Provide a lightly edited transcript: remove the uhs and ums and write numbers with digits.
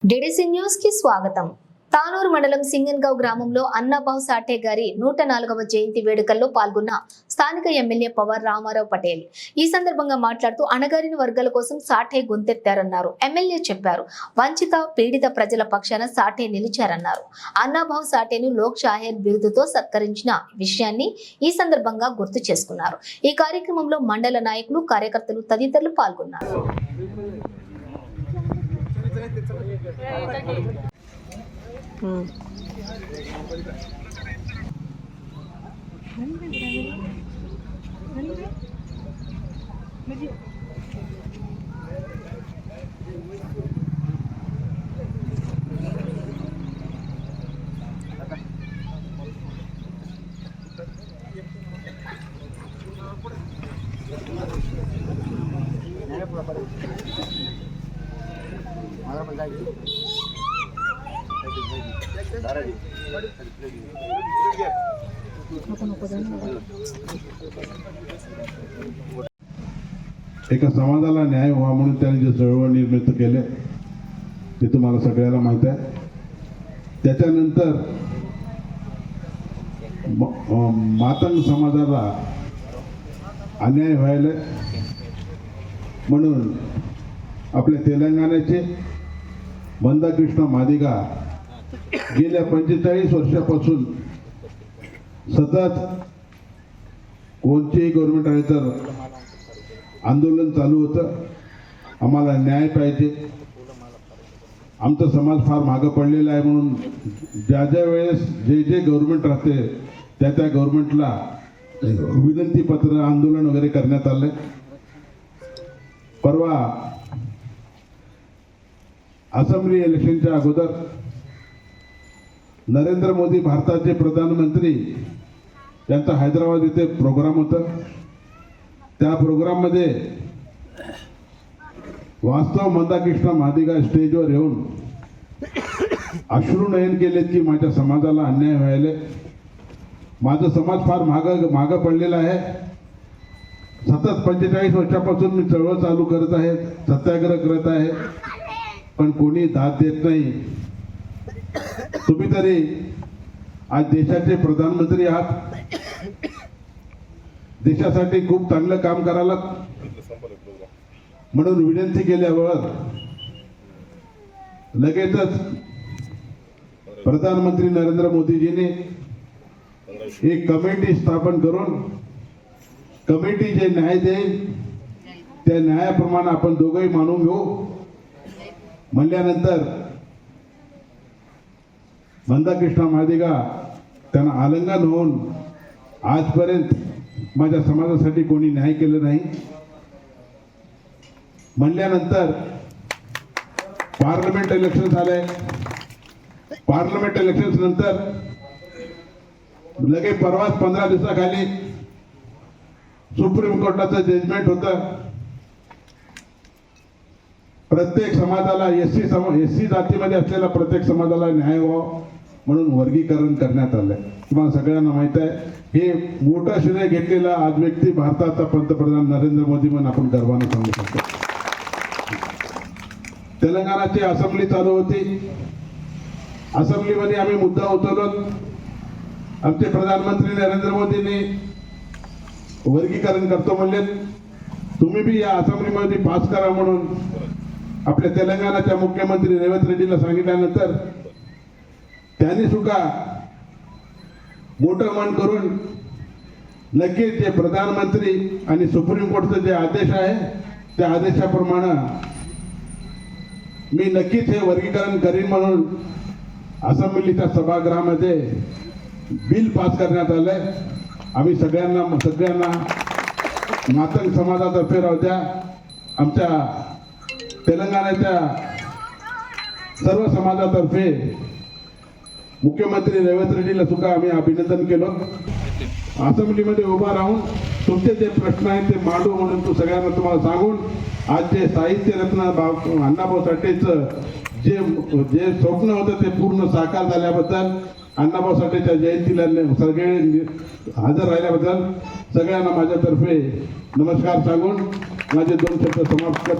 DDC news కి స్వాగతం. తానూరు మండలం సింగన్గావ్ గ్రామంలో అన్నాబాహు సాఠే గారి 104వ జయంతి వేడుకల్లో పాల్గొన్న స్థానిక ఎమ్మెల్యే పవర్ రామారావు పటేల్ ఈ సందర్భంగా మాట్లాడుతూ అణగారిన వర్గాల కోసం సాఠే గొంతెత్తారన్నారు. ఎమ్మెల్యే చెప్పారు, వంచిత పీడిత ప్రజల పక్షాన సాఠే నిలిచారన్నారు. అన్నాబాహు సాఠేను లోక్ షాహేర్ బిరుదుతో సత్కరించిన విషయాన్ని ఈ సందర్భంగా గుర్తు చేసుకున్నారు. ఈ కార్యక్రమంలో మండల నాయకులు, కార్యకర్తలు తదితరులు పాల్గొన్నారు. एका समाजाला न्याय व्हावा म्हणून त्यांनी जे चळवळ निर्मित केले ते तुम्हाला सगळ्याला माहित आहे. त्याच्यानंतर मातंग समाजाला अन्याय व्हायला म्हणून आपल्या तेलंगणाचे मंदाकृष्ण मादिगा गेल्या 45 वर्षापासून सतत कोणतेही गव्हर्नमेंट आहे तर आंदोलन चालू होतं. आम्हाला न्याय पाहिजे, आमचा समाज फार मागे पडलेला आहे म्हणून ज्या ज्या वेळेस जे गव्हर्नमेंट राहते त्या गव्हर्नमेंटला विनंती पत्र आंदोलन वगैरे करण्यात आले. परवा असेंब्ली इलेक्शनच्या अगोदर नरेंद्र मोदी भारताचे प्रधानमंत्री यांचा हैदराबाद येथे प्रोग्राम होता. त्या प्रोग्राम मध्ये वास्तव मंदाकृष्ण मादिगा स्टेजवर येऊन अश्रुनयन केले की माझ्या समाजाला अन्याय व्हायला, माझा समाज फार मागे पडलेला आहे. सतत 45 वर्षापासून मी चळवळ चालू करत आहे, सत्याग्रह करत आहे, पण कोणी दाद देत नाही. तुम्ही तरी आज देशाचे प्रधानमंत्री आहात, देशासाठी खूप चांगलं काम करायला म्हणून विनंती केल्यावर लगेचच प्रधानमंत्री नरेंद्र मोदीजींनी एक कमिटी स्थापन करून कमिटी जे न्याय देईल त्या न्यायाप्रमाणे आपण दोघंही मानून घेऊ म्हणल्यानंतर मंदाकृष्ण मादिगा त्यांना आलिंगन होऊन आजपर्यंत माझ्या समाजासाठी कोणी न्याय केलं नाही म्हणल्यानंतर पार्लमेंट इलेक्शन झाले. पार्लमेंट इलेक्शन नंतर लगे परवाच 15 दिवसाखाली सुप्रीम कोर्टाचं जजमेंट होतं. प्रत्येक समाजाला एससी जातीमध्ये असलेल्या प्रत्येक समाजाला न्याय व्हावा म्हणून वर्गीकरण करण्यात आलंय. तुम्हाला सगळ्यांना माहित आहे, हे मोठा श्रेय घेतलेला आज व्यक्ती भारताचा पंतप्रधान नरेंद्र मोदी म्हणून आपण गर्वाने सांगू शकतो. तेलंगणाची असेंब्ली चालू होती. असेंब्लीमध्ये आम्ही मुद्दा उचललो. आमचे प्रधानमंत्री नरेंद्र मोदींनी वर्गीकरण करतो म्हणले, तुम्ही बी या असेंब्लीमध्ये पास करा म्हणून आपल्या तेलंगणाच्या मुख्यमंत्री रेवंत रेड्डीला सांगितल्यानंतर त्यांनी सुद्धा मोठं मन करून नक्कीच जे प्रधानमंत्री आणि सुप्रीम कोर्टचे जे आदेश आहे त्या आदेशाप्रमाणे मी नक्कीच हे वर्गीकरण करीन म्हणून असेंब्लीच्या सभागृहामध्ये बिल पास करण्यात आलंय. आम्ही सगळ्यांना मातंग समाजातर्फे राहू द्या, आमच्या तेलंगणाच्या सर्व समाजातर्फे मुख्यमंत्री रेवंत रेड्डीला सुद्धा आम्ही अभिनंदन केलं. असेंब्लीमध्ये उभा राहून तुमचे जे प्रश्न आहेत ते मांडू म्हणून तो सगळ्यांना तुम्हाला सांगून आज जे साहित्य रत्न अण्णाभाऊ साठेचं जे स्वप्न होतं ते पूर्ण साकार झाल्याबद्दल अण्णाभाऊ साठेच्या जयंतीला सगळे हजर राहिल्याबद्दल सगळ्यांना माझ्यातर्फे नमस्कार सांगून माझे 2 शब्द समाप्त करतो.